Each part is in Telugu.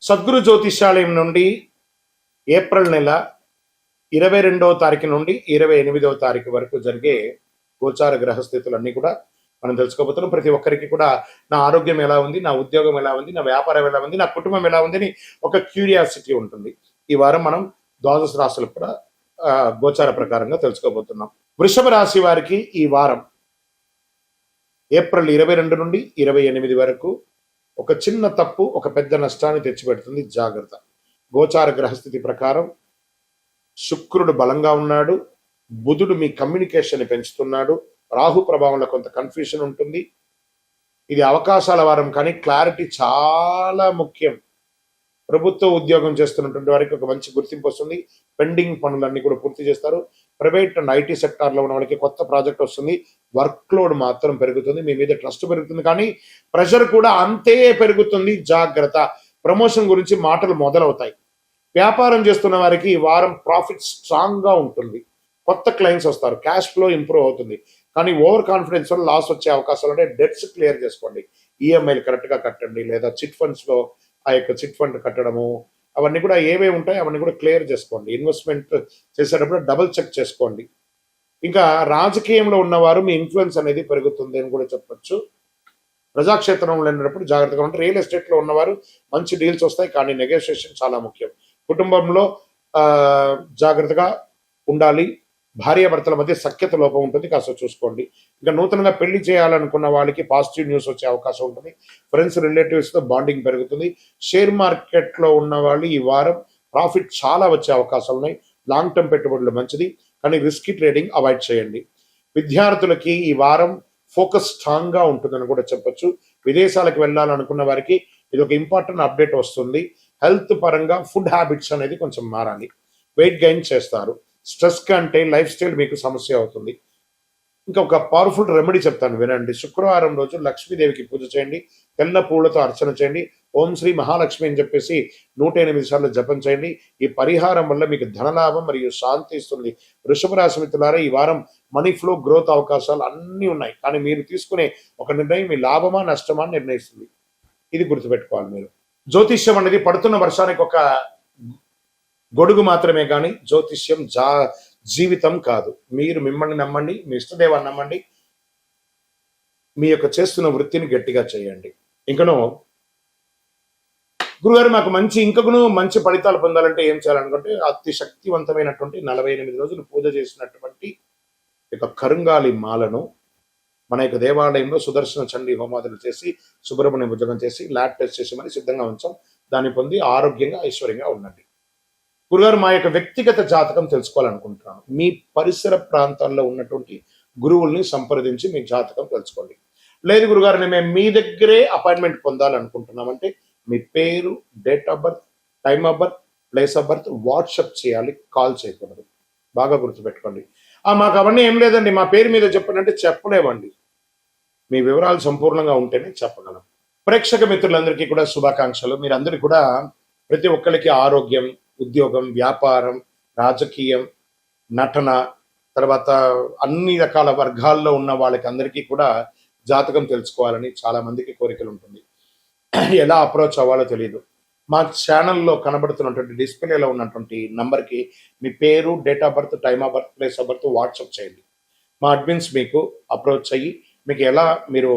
సద్గురు జ్యోతిష్యాలయం నుండి ఏప్రిల్ నెల 22వ తారీఖు నుండి 28వ తారీఖు వరకు జరిగే గోచార గ్రహస్థితులన్నీ కూడా మనం తెలుసుకోబోతున్నాం. ప్రతి ఒక్కరికి కూడా నా ఆరోగ్యం ఎలా ఉంది, నా ఉద్యోగం ఎలా ఉంది, నా వ్యాపారం ఎలా ఉంది, నా కుటుంబం ఎలా ఉంది అని ఒక క్యూరియాసిటీ ఉంటుంది. ఈ వారం మనం ద్వాదశ రాశులు కూడా గోచార ప్రకారంగా తెలుసుకోబోతున్నాం. వృషభ రాశి వారికి ఈ వారం ఏప్రిల్ 22 నుండి 28 వరకు ఒక చిన్న తప్పు ఒక పెద్ద నష్టాన్ని తెచ్చిపెడుతుంది. జాగ్రత్త. గోచార గ్రహస్థితి ప్రకారం శుక్రుడు బలంగా ఉన్నాడు, బుధుడు మీ కమ్యూనికేషన్ పెంచుతున్నాడు, రాహు ప్రభావంలో కొంత కన్ఫ్యూషన్ ఉంటుంది. ఇది అవకాశాల వారం, కానీ క్లారిటీ చాలా ముఖ్యం. ప్రభుత్వ ఉద్యోగం చేస్తున్నటువంటి వారికి ఒక మంచి గుర్తింపు వస్తుంది. పెండింగ్ పనులన్నీ కూడా పూర్తి చేస్తారు. ప్రైవేట్ అండ్ ఐటీ సెక్టార్లో ఉన్న వాళ్ళకి కొత్త ప్రాజెక్ట్ వస్తుంది. వర్క్ లోడ్ మాత్రం పెరుగుతుంది, మీ మీద ట్రస్ట్ పెరుగుతుంది, కానీ ప్రెషర్ కూడా అంతే పెరుగుతుంది. జాగ్రత్త. ప్రమోషన్ గురించి మాటలు మొదలవుతాయి. వ్యాపారం చేస్తున్న వారికి ఈ వారం ప్రాఫిట్ స్ట్రాంగ్ గా ఉంటుంది. కొత్త క్లయింట్స్ వస్తారు, క్యాష్ ఫ్లో ఇంప్రూవ్ అవుతుంది. కానీ ఓవర్ కాన్ఫిడెన్స్ వల్ల లాస్ వచ్చే అవకాశాలు ఉంటే డెట్స్ క్లియర్ చేసుకోండి. ఈఎంఐలు కరెక్ట్ గా కట్టండి, లేదా చిట్ ఫండ్స్ లో ఆ యొక్క చిట్ ఫండ్ కట్టడము అవన్నీ కూడా ఏవేవి ఉంటాయో అవన్నీ కూడా క్లియర్ చేసుకోండి. ఇన్వెస్ట్మెంట్ చేసేటప్పుడు డబుల్ చెక్ చేసుకోండి. ఇంకా రాజకీయంలో ఉన్నవారు మీ ఇన్ఫ్లుయెన్స్ అనేది పెరుగుతుంది అని కూడా చెప్పొచ్చు. ప్రజాక్షేత్రంలో వెళ్ళినప్పుడు జాగ్రత్తగా ఉంటే, రియల్ ఎస్టేట్ లో ఉన్నవారు మంచి డీల్స్ వస్తాయి, కానీ నెగోషియేషన్ చాలా ముఖ్యం. కుటుంబంలో జాగ్రత్తగా ఉండాలి. భార్యాభర్తల మధ్య సఖ్యత లోపం ఉంటుంది, కాస్త చూసుకోండి. ఇంకా నూతనంగా పెళ్లి చేయాలనుకున్న వాళ్ళకి పాజిటివ్ న్యూస్ వచ్చే అవకాశం ఉంటుంది. ఫ్రెండ్స్ రిలేటివ్స్ తో బాండింగ్ పెరుగుతుంది. షేర్ మార్కెట్ లో ఉన్న వాళ్ళు ఈ వారం ప్రాఫిట్ చాలా వచ్చే అవకాశాలు ఉన్నాయి. లాంగ్ టర్మ్ పెట్టుబడులు మంచిది, కానీ రిస్కీ ట్రేడింగ్ అవాయిడ్ చేయండి. విద్యార్థులకి ఈ వారం ఫోకస్ స్ట్రాంగ్ గా ఉంటుందని కూడా చెప్పొచ్చు. విదేశాలకు వెళ్ళాలనుకున్న వారికి ఇది ఒక ఇంపార్టెంట్ అప్డేట్ వస్తుంది. హెల్త్ పరంగా ఫుడ్ హ్యాబిట్స్ అనేది కొంచెం మారాలి. వెయిట్ గెయిన్ చేస్తారు. స్ట్రెస్ కంటే లైఫ్ స్టైల్ మీకు సమస్య అవుతుంది. ఇంకా ఒక పవర్ఫుల్ రెమెడీ చెప్తాను, వినండి. శుక్రవారం రోజు లక్ష్మీదేవికి పూజ చేయండి. తెల్ల పూలతో అర్చన చేయండి. ఓం శ్రీ మహాలక్ష్మి అని చెప్పేసి 108 సార్లు జపం చేయండి. ఈ పరిహారం వల్ల మీకు ధనలాభం మరియు శాంతి ఇస్తుంది. వృషభ రాశి మిత్రులారా, ఈ వారం మనీ ఫ్లో, గ్రోత్ అవకాశాలు అన్నీ ఉన్నాయి, కానీ మీరు తీసుకునే ఒక నిర్ణయం మీ లాభమా నష్టమా నిర్ణయిస్తుంది. ఇది గుర్తుపెట్టుకోవాలి మీరు. జ్యోతిష్యం అనేది పడుతున్న వర్షానికి ఒక గొడుగు మాత్రమే, కానీ జ్యోతిష్యం జీవితం కాదు. మీరు మిమ్మల్ని నమ్మండి, మీ ఇష్టదేవాన్ని నమ్మండి, మీ యొక్క చేస్తున్న వృత్తిని గట్టిగా చేయండి. ఇంకను గురుగారు మాకు మంచి ఫలితాలు పొందాలంటే ఏం చేయాలనుకుంటే, అతి శక్తివంతమైనటువంటి 48 రోజులు పూజ చేసినటువంటి యొక్క కరుంగాలి మాలను మన యొక్క దేవాలయంలో సుదర్శన చండీ హోమాదులు చేసి, సుబ్రహ్మణ్య భుజగం చేసి, ల్యాబ్ టెస్ట్ చేసి మరి సిద్ధంగా ఉంచాం. దాన్ని పొంది ఆరోగ్యంగా ఐశ్వర్యంగా ఉండండి. గురుగారు మా యొక్క వ్యక్తిగత జాతకం తెలుసుకోవాలనుకుంటున్నాను. మీ పరిసర ప్రాంతాల్లో ఉన్నటువంటి గురువుల్ని సంప్రదించి మీ జాతకం తెలుసుకోండి. లేదు గురుగారు మేము మీ దగ్గరే అపాయింట్మెంట్ పొందాలనుకుంటున్నామంటే మీ పేరు, date of birth, time of birth, place of birth WhatsApp చేయాలి, కాల్ చేయకూడదు. బాగా గుర్తుపెట్టుకోండి. మాకు అవన్నీ ఏం లేదండి, మా పేరు మీద చెప్పండి చెప్పలేవండి. మీ వివరాలు సంపూర్ణంగా ఉంటేనే చెప్పగలం. ప్రేక్షక మిత్రులందరికీ కూడా శుభాకాంక్షలు. మీరందరికీ కూడా ప్రతి ఒక్కరికి ఆరోగ్యం, ఉద్యోగం, వ్యాపారం, రాజకీయం, నటన, తర్వాత అన్ని రకాల వర్గాల్లో ఉన్న వాళ్ళకి అందరికీ కూడా జాతకం తెలుసుకోవాలని చాలా మందికి కోరికలు ఉంటుంది. ఎలా అప్రోచ్ అవ్వాలో తెలియదు. మా ఛానల్లో కనబడుతున్నటువంటి డిస్ప్లేలో ఉన్నటువంటి నంబర్కి మీ పేరు, date of birth, time of birth, place of birth WhatsApp చేయండి. మా అడ్మిన్స్ మీకు అప్రోచ్ అయ్యి మీకు ఎలా మీరు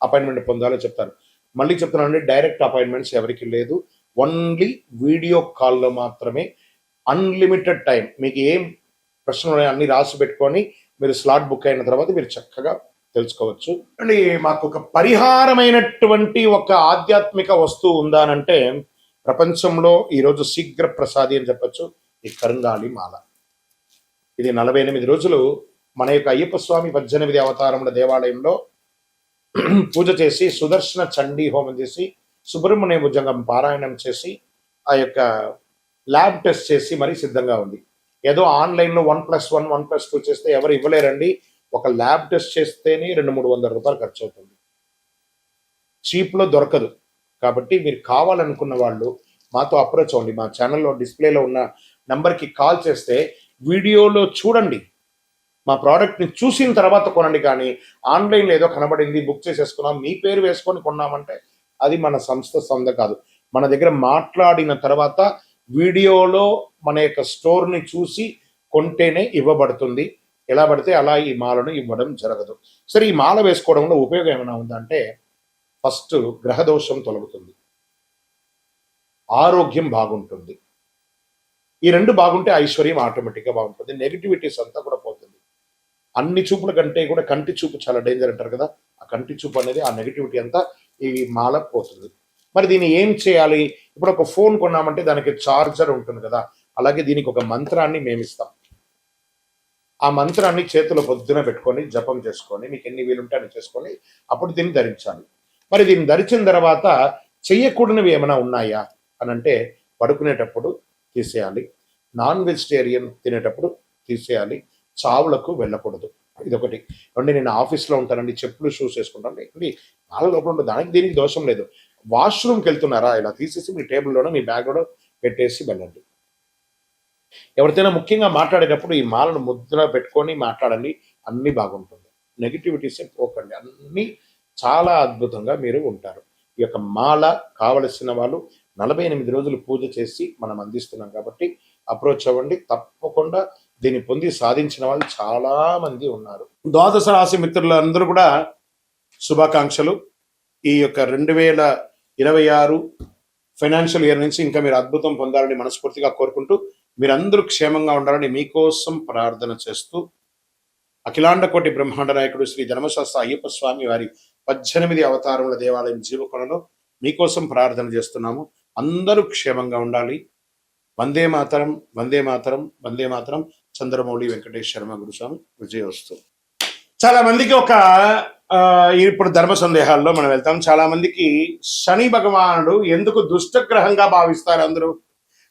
అపాయింట్మెంట్ పొందాలో చెప్తారు. మళ్ళీ చెప్తున్నానండి, డైరెక్ట్ అపాయింట్మెంట్స్ ఎవరికి లేదు. ఓన్లీ వీడియో కాల్లో మాత్రమే. Unlimited time. మీకు ఏం ప్రశ్నలు అన్ని రాసి పెట్టుకొని మీరు స్లాట్ బుక్ అయిన తర్వాత మీరు చక్కగా తెలుసుకోవచ్చు. అండి మాకు ఒక పరిహారమైనటువంటి ఒక ఆధ్యాత్మిక వస్తువు ఉందా అంటే ప్రపంచంలో ఈరోజు శీఘ్ర ప్రసాది అని చెప్పచ్చు, ఈ కరుంగాలి మాల. ఇది 48 రోజులు మన యొక్క అయ్యప్ప స్వామి 18 అవతారముల దేవాలయంలో పూజ చేసి, సుదర్శన చండీ హోమం చేసి, సుబ్రహ్మణ్య భుజంగం పారాయణం చేసి, ఆ యొక్క ల్యాబ్ టెస్ట్ చేసి మరీ సిద్ధంగా ఉంది. ఏదో ఆన్లైన్లో 1+1 1+2 చేస్తే ఎవరు ఇవ్వలేరండి. ఒక ల్యాబ్ టెస్ట్ చేస్తేనే 200-300 రూపాయలు ఖర్చు అవుతుంది. చీప్లో దొరకదు. కాబట్టి మీరు కావాలనుకున్న వాళ్ళు మాతో అప్రోచ్ అవ్వండి. మా ఛానల్లో డిస్ప్లేలో ఉన్న నంబర్కి కాల్ చేస్తే వీడియోలో చూడండి, మా ప్రోడక్ట్ని చూసిన తర్వాత కొనండి. కానీ ఆన్లైన్లో ఏదో కనబడింది బుక్ చేసేసుకున్నాం, మీ పేరు వేసుకొని కొన్నామంటే అది మన సంస్థ కాదు. మన దగ్గర మాట్లాడిన తర్వాత వీడియోలో మన యొక్క స్టోర్ని చూసి కొంటేనే ఇవ్వబడుతుంది. ఎలా పడితే అలా ఈ మాలను ఇవ్వడం జరగదు. సరే, ఈ మాల వేసుకోవడంలో ఉపయోగం ఏమైనా ఉందంటే, ఫస్ట్ గ్రహదోషం తొలగుతుంది, ఆరోగ్యం బాగుంటుంది. ఈ రెండు బాగుంటే ఐశ్వర్యం ఆటోమేటిక్గా బాగుంటుంది. నెగిటివిటీస్ అంతా కూడా పోతుంది. అన్ని చూపుల కంటే కూడా కంటి చూపు చాలా డేంజర్ అంటారు కదా, ఆ కంటి చూపు అనేది, ఆ నెగిటివిటీ అంతా ఈ మాల పోతుంది. మరి దీన్ని ఏం చేయాలి? ఇప్పుడు ఒక ఫోన్ కొన్నామంటే దానికి చార్జర్ ఉంటుంది కదా, అలాగే దీనికి ఒక మంత్రాన్ని మేమిస్తాం. ఆ మంత్రాన్ని చేతిలో పొద్దున పెట్టుకొని జపం చేసుకొని, మీకు ఎన్ని వీలుంటే అని చేసుకొని అప్పుడు దీన్ని ధరించాలి. మరి దీన్ని ధరించిన తర్వాత చెయ్యకూడనివి ఏమైనా ఉన్నాయా అని అంటే, పడుకునేటప్పుడు తీసేయాలి, నాన్ వెజిటేరియన్ తినేటప్పుడు తీసేయాలి, చావులకు వెళ్ళకూడదు. ఇదొకటి. అంటే నేను ఆఫీస్లో ఉంటానండి, చెప్పులు షూస్ వేసుకుంటాను అండి, నాలుగు లోపల ఉంటుంది, దానికి దీనికి దోషం లేదు. వాష్రూమ్కి వెళ్తున్నారా, ఇలా తీసేసి మీ టేబుల్లోనో మీ బ్యాగ్లోనో పెట్టేసి వెళ్ళండి. ఎవరితోనైనా ముఖ్యంగా మాట్లాడేటప్పుడు ఈ మాలను ముద్ర పెట్టుకొని మాట్లాడండి, అన్నీ బాగుంటుంది. నెగిటివిటీస్ పోకండి, అన్నీ చాలా అద్భుతంగా మీరు ఉంటారు. ఈ యొక్క మాల కావలసిన వాళ్ళు 48 రోజులు పూజ చేసి మనం అందిస్తున్నాం కాబట్టి అప్రోచ్ అవ్వండి. తప్పకుండా దీన్ని పొంది సాధించిన వాళ్ళు చాలా మంది ఉన్నారు. ద్వాదశ రాశి మిత్రులందరూ కూడా శుభాకాంక్షలు. ఈ యొక్క 2026 ఫైనాన్షియల్ ఇయర్ నుంచి ఇంకా మీరు అద్భుతం పొందాలని మనస్ఫూర్తిగా కోరుకుంటూ, మీరందరూ క్షేమంగా ఉండాలని మీకోసం ప్రార్థన చేస్తూ, అఖిలాండ కోటి బ్రహ్మాండ నాయకుడు శ్రీ ధర్మశాస్త్ర అయ్యప్ప స్వామి వారి 18 అవతారముల దేవాలయం జీవకొండలో మీకోసం ప్రార్థన చేస్తున్నాము. అందరూ క్షేమంగా ఉండాలి. వందే మాతరం, వందే మాతరం, వందే మాతరం. చంద్రమౌళి వెంకటేష్ శర్మ గురుస్వామి. విజయోస్తు. చాలా మందికి ఇప్పుడు ధర్మ సందేహాల్లో మనం వెళ్తాం. చాలా మందికి శని భగవానుడు ఎందుకు దుష్టగ్రహంగా భావిస్తారు, అందరూ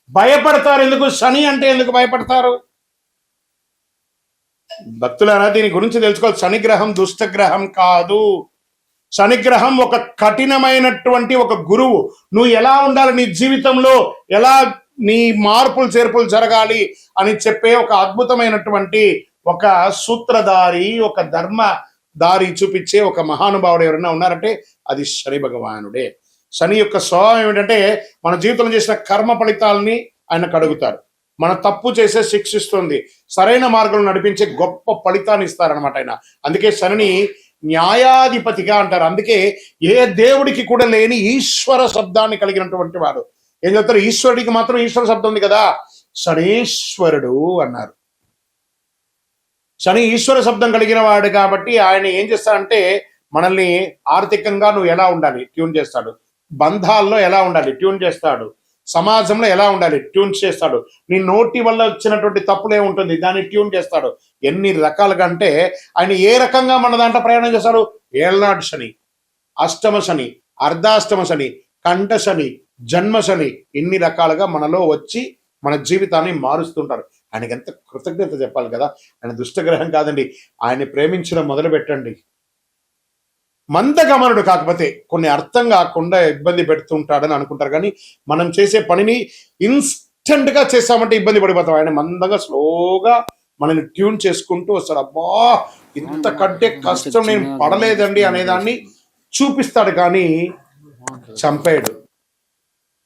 భయపడతారు. ఎందుకు శని అంటే ఎందుకు భయపడతారు? భక్తులారా, దీని గురించి తెలుసుకోవాలి. శనిగ్రహం దుష్టగ్రహం కాదు. శనిగ్రహం ఒక కఠినమైనటువంటి ఒక గురువు. నువ్వు ఎలా ఉండాలి, నీ జీవితంలో ఎలా నీ మార్పులు చేర్పులు జరగాలి అని చెప్పే ఒక అద్భుతమైనటువంటి ఒక సూత్రధారి, ఒక ధర్మ దారి చూపించే ఒక మహానుభావుడు ఎవరైనా ఉన్నారంటే అది శని భగవానుడే. శని యొక్క స్వభావం ఏమిటంటే, మన జీవితంలో చేసిన కర్మ ఫలితాలని ఆయన కడుగుతారు. మన తప్పు చేసే శిక్షిస్తుంది, సరైన మార్గంలో నడిపించే గొప్ప ఫలితాన్ని ఇస్తారనమాట ఆయన. అందుకే శనిని న్యాయాధిపతిగా అంటారు. అందుకే ఏ దేవుడికి కూడా లేని ఈశ్వర శబ్దాన్ని కలిగినటువంటి వాడు. ఏం చెప్తారు? ఈశ్వరుడికి మాత్రం ఈశ్వర శబ్దం ఉంది కదా, శనీశ్వరుడు అన్నారు. శని ఈశ్వర శబ్దం కలిగిన వాడు కాబట్టి ఆయన ఏం చేస్తాడంటే, మనల్ని ఆర్థికంగా నువ్వు ఎలా ఉండాలి ట్యూన్ చేస్తాడు, బంధాల్లో ఎలా ఉండాలి ట్యూన్ చేస్తాడు, సమాజంలో ఎలా ఉండాలి ట్యూన్ చేస్తాడు, నీ నోటి వల్ల వచ్చినటువంటి తప్పులే ఉంటుంది దాన్ని ట్యూన్ చేస్తాడు. ఎన్ని రకాలుగా అంటే ఆయన ఏ రకంగా మన దాంట్లో ప్రయాణం చేస్తాడు? ఏళ్నాడు శని, అష్టమ శని, అర్ధాష్టమ శని, కంఠ శని, జన్మ శని, ఇన్ని రకాలుగా మనలో వచ్చి మన జీవితాన్ని మారుస్తుంటారు. ఆయనకి ఎంత కృతజ్ఞత చెప్పాలి కదా. ఆయన దుష్టగ్రహం కాదండి. ఆయన్ని ప్రేమించడం మొదలు పెట్టండి. మందగమనుడు, కాకపోతే కొన్ని అర్థం కాకుండా ఇబ్బంది పెడుతుంటాడని అనుకుంటారు, కానీ మనం చేసే పనిని ఇన్స్టెంట్ గా చేస్తామంటే ఇబ్బంది పడిపోతాం. ఆయన మందంగా స్లోగా మనల్ని ట్యూన్ చేసుకుంటూ వస్తాడు. అబ్బా, ఇంతకంటే కష్టం నేను పడలేదండి అనేదాన్ని చూపిస్తాడు, కానీ చంపేయడు,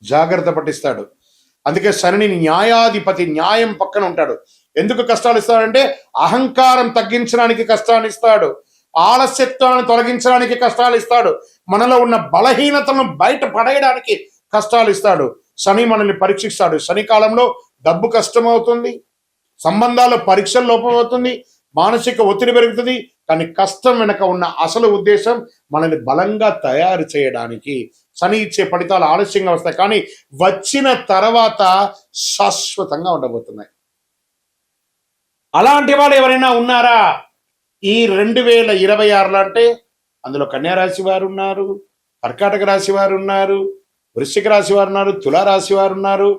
జాగ్రత్త పట్టిస్తాడు. అందుకే శని న్యాయాధిపతి, న్యాయం పక్కన ఉంటాడు. ఎందుకు కష్టాలు ఇస్తాడంటే, అహంకారం తగ్గించడానికి కష్టాన్ని ఇస్తాడు, ఆలస్యత్వాన్ని తొలగించడానికి కష్టాలు ఇస్తాడు, మనలో ఉన్న బలహీనతలను బయట పడేయడానికి కష్టాలు ఇస్తాడు. శని మనల్ని పరీక్షిస్తాడు. శని కాలంలో డబ్బు కష్టమవుతుంది, సంబంధాల్లో పరీక్షల లోపం అవుతుంది, మానసిక ఒత్తిడి పెరుగుతుంది. కానీ కష్టం వెనక ఉన్న అసలు ఉద్దేశం మనల్ని బలంగా తయారు చేయడానికి. శని ఇచ్చే ఫలితాలు ఆలస్యంగా వస్తాయి, కానీ వచ్చిన తర్వాత శాశ్వతంగా ఉండబోతున్నాయి. అలాంటి వాళ్ళు ఎవరైనా ఉన్నారా ఈ 2026లో అంటే? అందులో కన్యారాశి వారు ఉన్నారు, కర్కాటక రాశి వారు ఉన్నారు, వృశ్చిక రాశి వారు ఉన్నారు, తులారాశి వారు ఉన్నారు,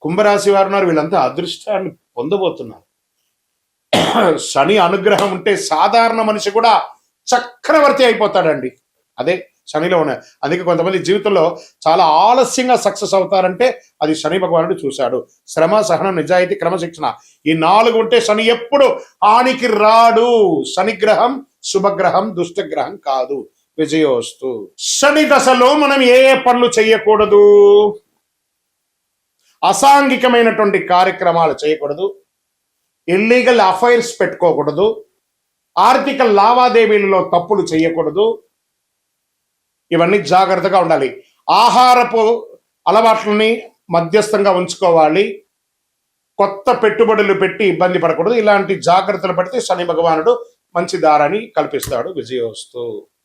కుంభరాశి వారు ఉన్నారు. వీళ్ళంతా అదృష్టాన్ని పొందబోతున్నారు. శని అనుగ్రహం ఉంటే సాధారణ మనిషి కూడా చక్రవర్తి అయిపోతాడండి. అదే శనిలో ఉన్నాయి. అందుకే కొంతమంది జీవితంలో చాలా ఆలస్యంగా సక్సెస్ అవుతారంటే అది శని భగవానుడు చూశాడు. శ్రమ, సహనం, నిజాయితీ, క్రమశిక్షణ, ఈ 4 ఉంటే శని ఎప్పుడు హానికి రాడు. శనిగ్రహం శుభగ్రహం, దుష్టగ్రహం కాదు. విజయోస్తు. శని దశలో మనం ఏ ఏ పనులు చేయకూడదు? అసాంఘికమైనటువంటి కార్యక్రమాలు చేయకూడదు, ఇల్లీగల్ అఫైర్స్ పెట్టుకోకూడదు, ఆర్థిక లావాదేవీలలో తప్పులు చేయకూడదు. ఇవన్నీ జాగ్రత్తగా ఉండాలి. ఆహారపు అలవాట్లని మధ్యస్థంగా ఉంచుకోవాలి. కొత్త పెట్టుబడులు పెట్టి ఇబ్బంది పడకూడదు. ఇలాంటి జాగ్రత్తలు పడితే శని భగవానుడు మంచి దారాన్ని కల్పిస్తాడు. విజయోస్తు.